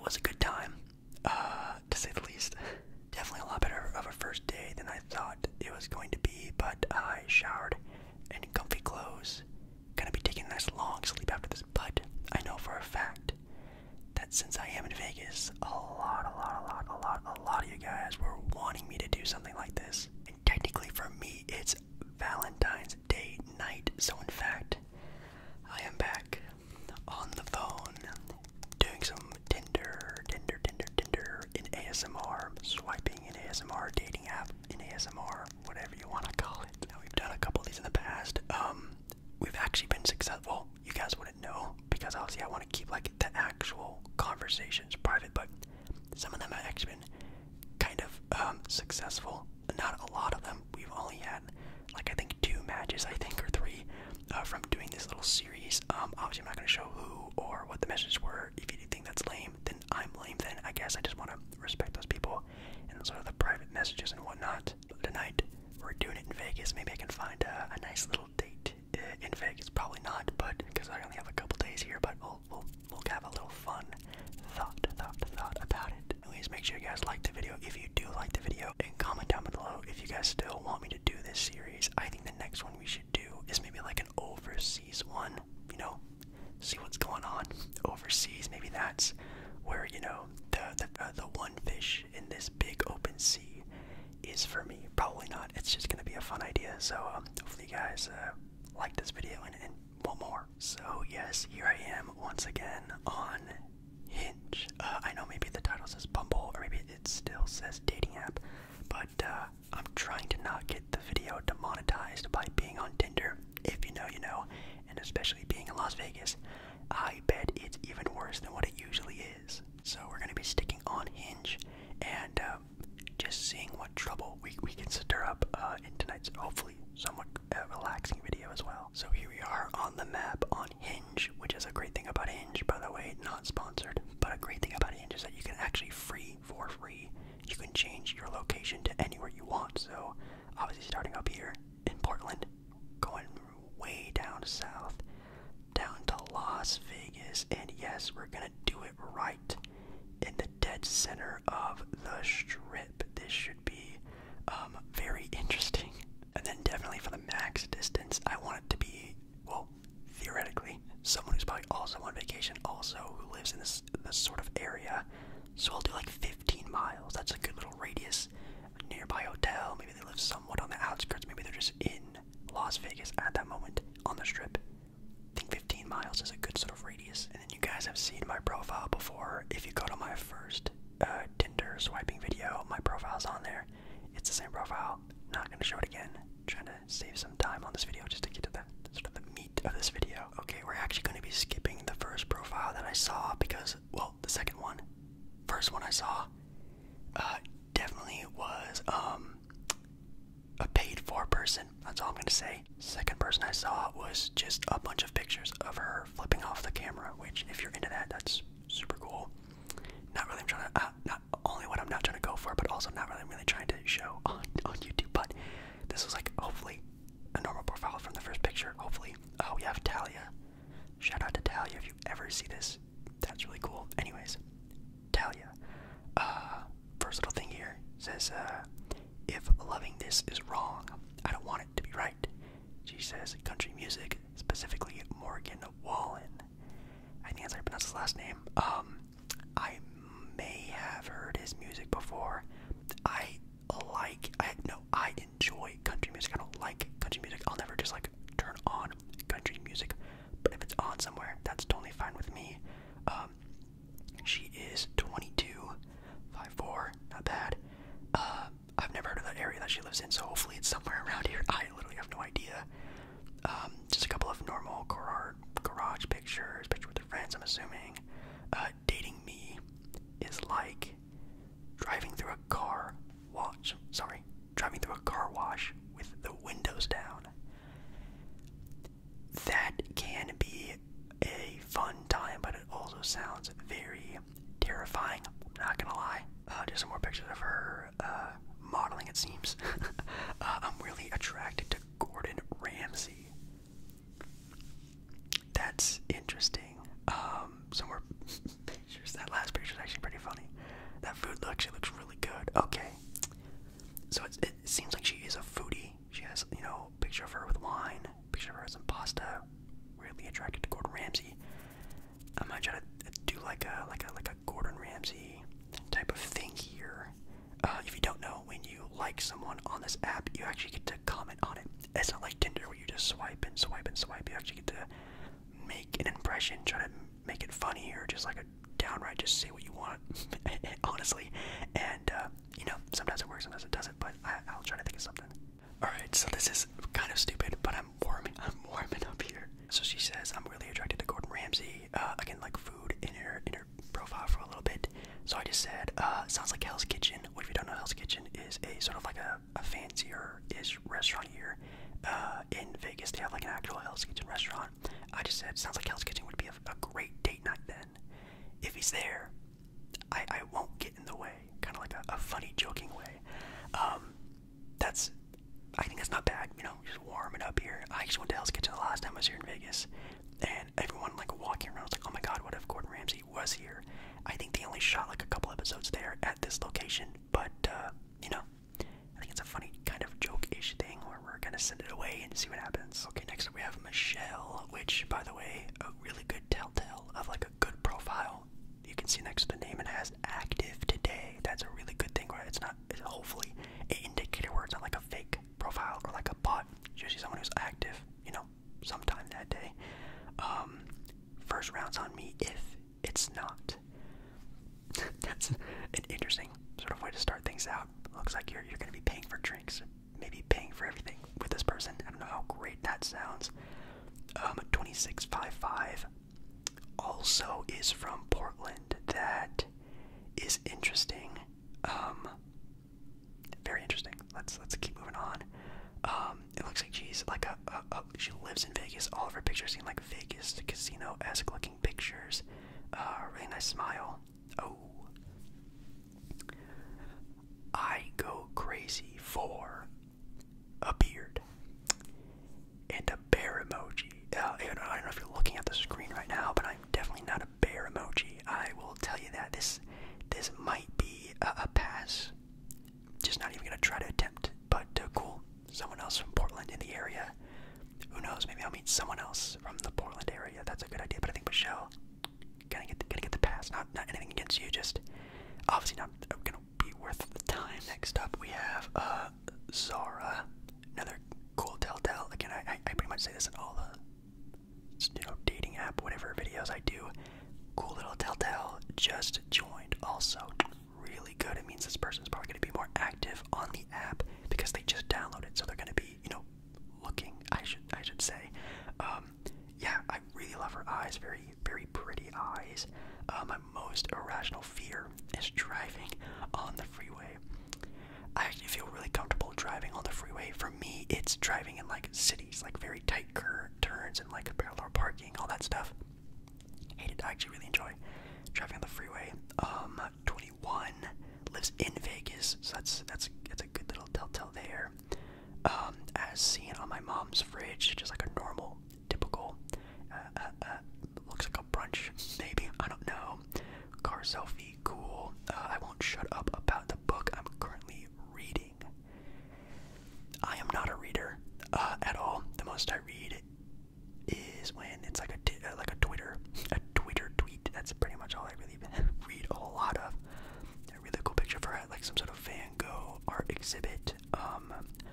it was a good time, to say the least. Definitely a lot better of a first day than I thought it was going to be, but I showered in comfy clothes. Gonna be taking a nice long sleep after this, but I know for a fact that since I am in Vegas, a lot of you guys were wanting me to do something like this. And technically for me, it's Valentine's Day night, so in fact, I am back on the phone doing some Tinder in ASMR, swiping in ASMR, dating app in ASMR, whatever you want to call it. Now, we've done a couple of these in the past. We've actually been successful. You guys wouldn't know because obviously I want to keep like the actual conversations private, but some of them have actually been kind of successful. Not a lot of them. We've only had like I think 2 matches, I think, or 3 from doing this little series. Obviously I'm not going to show who or what the messages were. If you think that's lame, then I'm lame. Then I guess I just want to respect those people and sort of the private messages and whatnot. But tonight we're doing it in Vegas. Maybe I can find a nice little date in Vegas. Probably not, but because I only have a couple days here. But we'll have a little fun thought about it. Anyways, make sure you guys like the video if you do like the video, and comment down below if you guys still want me to do this series. I think the next one we should do is maybe like an overseas one. You know, see what's going on overseas. Maybe that's where, you know, the one fish in this big open sea is for me. Probably not. It's just gonna be a fun idea. So hopefully you guys like this video and want more. So yes, here I am once again on Hinge. I know maybe the title says Bumble, or maybe it still says dating app, but I'm trying to not get the video demonetized by being on Tinder. If you know, you know, and especially being in Las Vegas, I bet it's even worse than what it usually is. So we're gonna be sticking on Hinge and just seeing what trouble we can stir up in tonight's hopefully somewhat relaxing video as well. So here we are on the map on Hinge, which is a great thing about Hinge, by the way, not sponsored, but a great thing about Hinge is that you can actually for free, you can change your location to anywhere you want. So obviously starting up here in Portland, going way down south, down to Las Vegas, and yes, we're gonna do it right in the dead center of the Strip. This should be very interesting. And then definitely for the max distance, I want it to be, well, theoretically, someone who's probably also on vacation, also who lives in this sort of area. So I'll do like 15 miles. That's a good little radius. A nearby hotel. Maybe they live somewhat on the outskirts. Maybe they're just in Las Vegas at that moment on the Strip. I think 15 miles is a good sort of radius. And then you guys have seen my profile before. If you go to my first Tinder swiping video, my profile's on there. It's the same profile. Not going to show it again. Trying to save some time on this video just to get to the sort of the meat of this video. Okay, we're actually going to be skipping the first profile that I saw because, well, the second one. First one I saw definitely was a paid for person. That's all I'm going to say. Second person I saw was just a bunch of pictures of her flipping off the camera, which if you're into that, that's super cool. Not really, I'm trying to, not only what I'm not trying to go for, but also not really trying to show on YouTube, but this was like, hopefully, a normal profile from the first picture, hopefully. Oh, we have Talia. Shout out to Talia if you ever see this. That's really cool. Anyways, Talia. First little thing here says, if loving this is wrong, I don't want it to be right. She says country music, specifically Morgan Wallen. I think that's how you pronounce his last name. I may have heard his music before. I enjoy country music. I don't like country music. I'll never just like turn on country music, but if it's on somewhere, that's totally fine with me. She is 22, 5'4", not bad. I've never heard of the area that she lives in, so hopefully it's somewhere around here. I literally have no idea. Just a couple of normal garage pictures, picture with her friends, I'm assuming. Dating me is like driving through a car wash with the windows down. That can be a fun time, but it also sounds very terrifying. I'm not gonna lie. Just some more pictures of her modeling, it seems. I'm really attracted to Gordon Ramsay. That's interesting. Some more pictures. That last picture is actually like a Gordon Ramsay type of thing here. If you don't know, when you like someone on this app, you actually get to comment on it. It's not like Tinder where you just swipe and swipe and swipe. You actually get to make an impression, try to make it funny, or just like a downright just say what you want, honestly. And sometimes it works, sometimes it doesn't. But I'll try to think of something. All right, so this is kind of stupid, but I'm warming up here. So she says, I'm really attracted to Gordon Ramsay. Again, like food in her profile for a little bit. So I just said, sounds like Hell's Kitchen. What if you don't know, Hell's Kitchen is a sort of like a fancier-ish restaurant here in Vegas. They have like an actual Hell's Kitchen restaurant. I just said, sounds like Hell's Kitchen would be a great date night then. If he's there, I won't get in the way. Kind of like a funny, joking way. I think that's not bad, just warm it up here. I actually went to Hell's Kitchen the last time I was here in Vegas, and everyone like walking around was like, oh my god, what if Gordon Ramsay was here? I think they only shot like a couple episodes there at this location, but I think it's a funny kind of joke-ish thing where we're gonna send it away and see what happens. Okay, next up we have Michelle, which, by the way, a really good telltale of like a good profile. You can see next to the name it has active today. That's a really good thing where it's hopefully an indicator where it's not like a fake profile or like a bot. It's usually someone who's active, sometime that day. First round's on me if it's not. That's an interesting sort of way to start things out. Looks like you're going to be paying for drinks, maybe paying for everything with this person. I don't know how great that sounds. 2655 also is from Portland. That is interesting. Very interesting. Let's keep moving on. It looks like she's like she lives in Vegas. All of her pictures seem like Vegas casino-esque looking pictures. Really nice smile. Oh, I go crazy for a beard and a bear emoji. I don't know if you're looking at the screen right now, but I'm definitely not a bear emoji. I will tell you that this might be a pass. Just not even gonna try to attempt, but cool. Someone else from Portland in the area. Who knows? Maybe I'll meet someone else from the Portland area. That's a good idea. But I think Michelle gonna get the pass. Not anything against you. Just obviously not gonna be worth the time. Next up we have Zara. Another cool telltale. Again, I pretty much say this in all the dating app whatever videos I do. Cool little telltale. Just joined. Also really good. It means this person's probably going to be more active on the app because they just downloaded, so they're going to be looking. I should say. Yeah, I really love her eyes. Very, very pretty eyes. My most irrational fear is driving on the freeway. I actually feel really comfortable driving on the freeway. For me, it's driving in like cities, like very tight turns and like parallel parking, all that stuff. Hate it. I actually really enjoy driving on the freeway. 21 lives in Vegas, so that's a good little telltale there. As seen on my mom's fridge, just like a normal, typical, looks like a brunch, maybe, I don't know. Car selfie, cool. I won't shut up about the book I'm currently reading. I am not a reader at all. The most I read is when it's like a Twitter tweet. That's pretty much all I really read a whole lot of. A really cool picture for like some sort of Van Gogh art exhibit.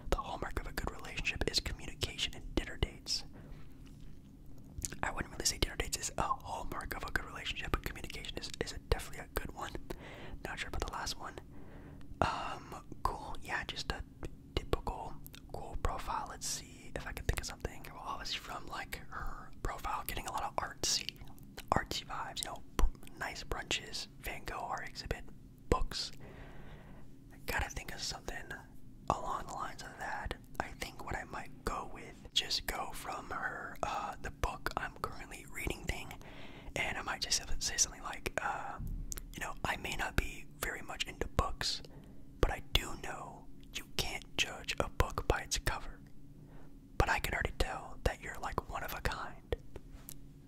The hallmark of a good relationship is communication and dinner dates. I wouldn't really say dinner dates is a hallmark of a good relationship, but communication is definitely a good one. Not sure about the last one. Cool. Yeah, just a typical cool profile. Let's see if I can think of something. Well, obviously from like her profile, getting a lot of artsy vibes. Nice brunches, Van Gogh art exhibit, books. I gotta think of something along the lines of that. I think what I might go with, just go from her, the book I'm currently reading thing, and I might just say something like, I may not be very much into books, but I do know you can't judge a book by its cover. But I can already tell that you're like one of a kind.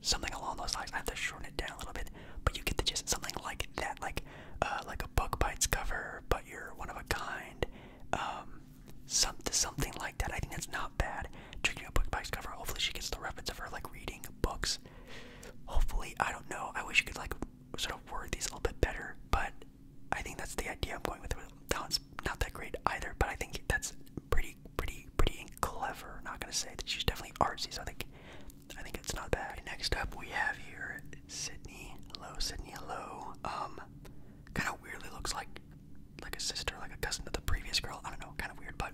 Something along those lines. I have to shorten it down a little bit, but you get the gist. Something like that, like a book by its cover, but you're one of a kind. Something like that. I think that's not bad. Judging a book by its cover. Hopefully she gets the reference of her like reading books. Hopefully, I don't know. I wish you could like sort of gotta say that she's definitely artsy, so I think it's not bad. Next up we have here Sydney. Hello, Sydney. Hello. Kind of weirdly looks like a sister, like a cousin of the previous girl. I don't know, kind of weird, but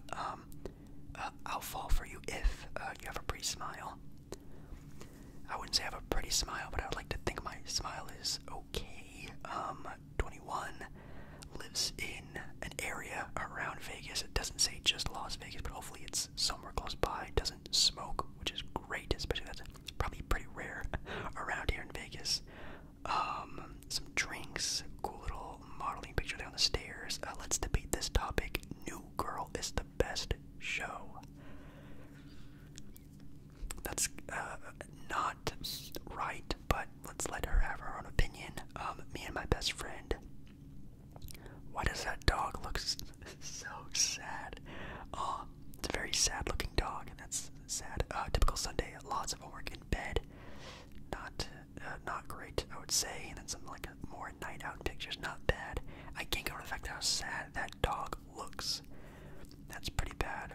I'll fall for you if you have a pretty smile. I wouldn't say I have a pretty smile, but I would like to think my smile is okay. 21, lives in an area around Vegas. It doesn't say just Las Vegas, but hopefully it's somewhere close by. Doesn't smoke, which is great, especially that's probably pretty rare around here in Vegas. Some drinks, cool little modeling picture there on the stairs. Let's debate this topic. New Girl is the best show. That's not right, but let's let her have her own opinion. Me and my best friend. Why does that dog look so sad? Oh, it's a very sad looking dog, and that's sad. Typical Sunday, lots of homework in bed. Not great, I would say. And then some like more night out pictures, not bad. I can't get over the fact how sad that dog looks. That's pretty bad.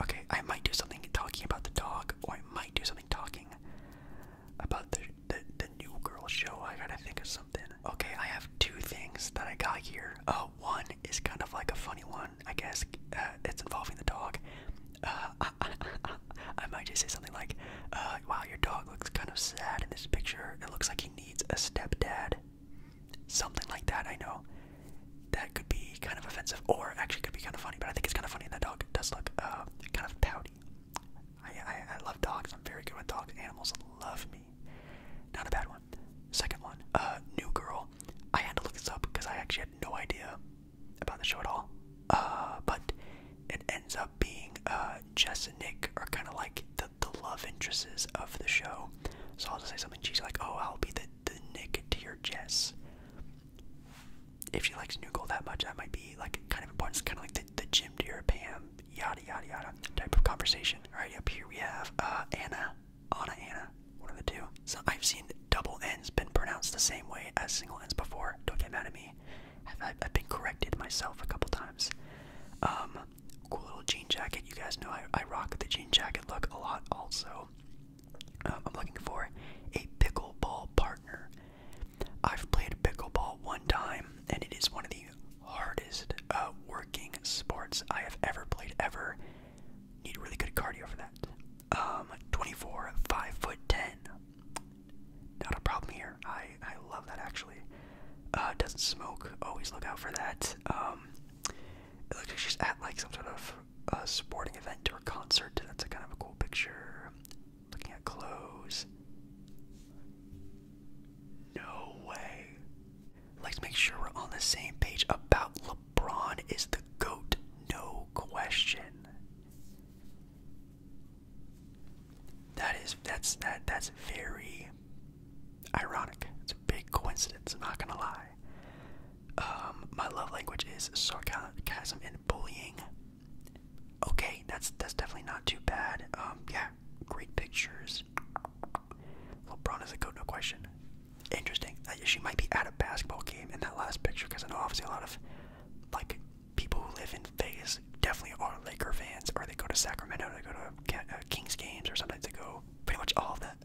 Okay, I might do something talking about the dog, or I might do something talking about the New Girl show. I gotta think of something. Okay, I have two things that I got here. One is kind of like a funny one, I guess. It's involving the dog. I might just say something like, wow, your dog looks kind of sad in this picture. It looks like he needs a stepdad. Something like that, I know. That could be kind of offensive, or actually could be kind of funny, but I think it's kind of funny. That dog does look kind of pouty. I love dogs. I'm very good with dogs. Animals love me. Not a bad one. Second one, New Girl. I had to look this up because I actually had no idea about the show at all. But it ends up being Jess and Nick are kind of like the love interests of the show. So I'll just say something cheesy like, oh, I'll be the Nick to your Jess. If she likes New Girl that much, that might be like kind of important. It's kind of like the Jim to your Pam, yada yada yada type of conversation. Alright, up here we have Anna, one of the two. So I've seen double N's been pronounced the same way as single N's before. Don't get mad at me. I've been corrected myself a couple times. Cool little jean jacket. You guys know I rock the jean jacket look a lot also. I'm looking for a pickleball partner. I've played pickleball one time, and it is one of the hardest working sports I have ever played ever. Need really good cardio for that. 24, 5'10". Not a problem here. I love that actually. Doesn't smoke. Always look out for that. It looks like she's at like some sort of sporting event or concert. That's a kind of a cool picture. Looking at clothes. No way. Let's make sure we're on the same page about LeBron is the GOAT. No question. That's very ironic. It's a big coincidence, I'm not gonna lie. My love language is sarcasm and bullying. Okay, that's definitely not too bad. Yeah, great pictures. LeBron is a GOAT, no question. Interesting. She might be at a basketball game in that last picture, because I know obviously a lot of like people who live in Vegas definitely are Laker fans, or they go to Sacramento, they go to Kings games, or sometimes they go pretty much all of that.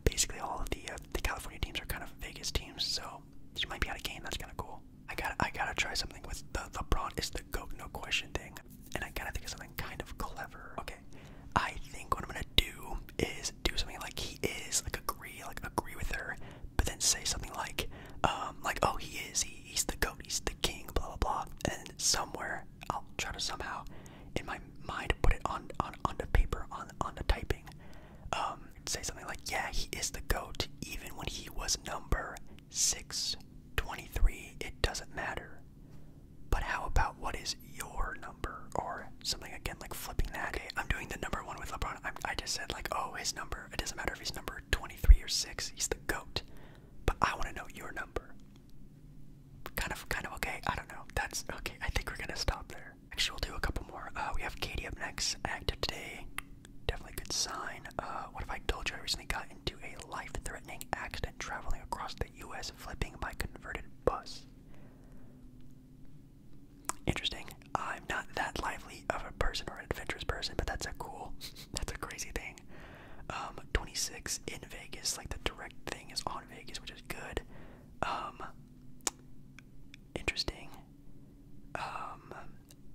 Basically, all of the California teams are kind of Vegas teams, so she might be at a game. That's kind of cool. I gotta try something with the LeBron is the GOAT, no question thing, and I gotta think of something kind of clever. Okay, I think what I'm gonna do is do something like he is, like agree with her, but then say something like oh, he's the GOAT, he's the king, blah blah blah, and somewhere I'll try to somehow in my mind put it on the paper on the typing. Say something like, yeah, he is the GOAT, even when he was number 623, it doesn't matter. But how about what is your number? Or something again, like flipping that. Okay, I'm doing the number one with LeBron. I just said like, oh, his number, it doesn't matter if he's number 23 or 6, he's the GOAT. But I want to know your number. Kind of okay, I don't know. That's okay, I think we're gonna stop there. Actually, we'll do a couple more. We have Katie up next, active today. Definitely a good sign. What if I told you I recently got into a life-threatening accident traveling across the U.S. flipping my converted bus? Interesting. I'm not that lively of a person or an adventurous person, but that's a cool links in Vegas, like the direct thing is on Vegas, which is good. Interesting.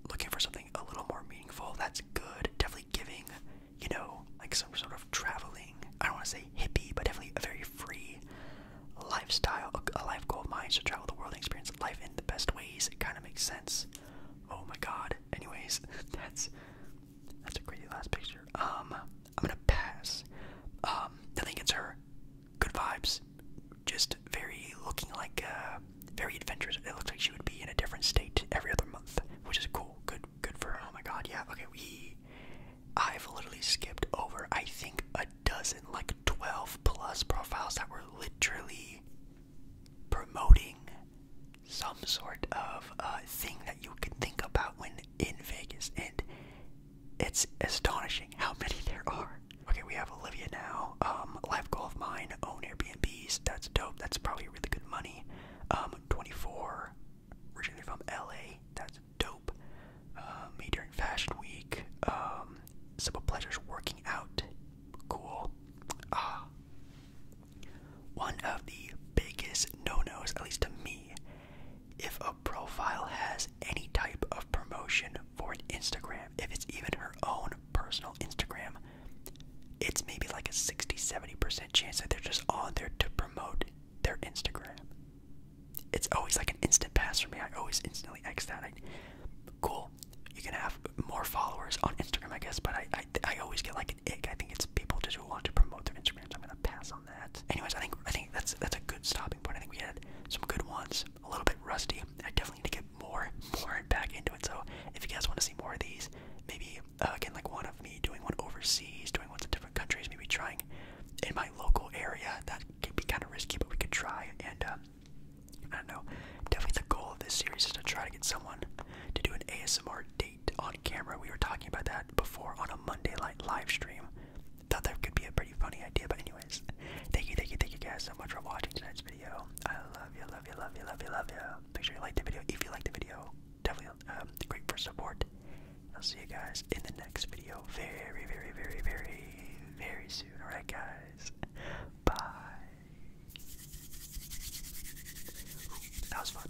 Looking for something a little more meaningful, that's good. Definitely giving, you know, like some sort of traveling, I don't want to say hippie, but definitely a very free lifestyle, a life goal of mine is to travel the world and experience life in the best ways. It kind of makes sense. Oh my god. Anyways, that's a crazy last picture. I'm gonna pass. Nothing against her. Good vibes. Just very looking like very adventurous. It looks like she would be in a different state every other month, which is cool. Good for her. Oh my god, yeah. Okay, I've literally skipped over, I think, a dozen, like 12 plus profiles that were literally promoting some sort of thing that you can think about when in Vegas, and it's astonishing how many there are. Okay, we have Olivia now. Life goal of mine, own Airbnbs. That's dope. That's probably really good money. 24, originally from LA. That's dope. Me during Fashion Week. Simple pleasures, working out. Cool. One of the biggest no-nos, at least to me, if a profile has any type of promotion for an Instagram, if it's even her own personal Instagram, it's maybe like a 60-70% chance that they're just on there to promote their Instagram. It's always like an instant pass for me. I always instantly X that. Cool. You can have more followers on Instagram, I guess, but I always get like an ick. I think it's people just who want to promote their Instagrams. I'm gonna pass on that. Anyways, I think that's a good stopping point. I think we had some good ones. A little bit rusty. I definitely need to get more back into it. So if you guys want to see more of these, maybe again like one of me doing one overseas, doing ones in different countries, maybe trying in my local area. That could be kind of risky, but we could try. And I don't know. Definitely the goal of this series is to try to get someone to do an ASMR date on camera. We were talking about that before on a Monday night live stream. Thought that could be a pretty funny idea. But anyways, thank you guys so much for watching tonight's video. I love you. Make sure you like the video. If you like the video, definitely great for support. I'll see you guys in the next video very soon. Alright guys. Bye. That was fun.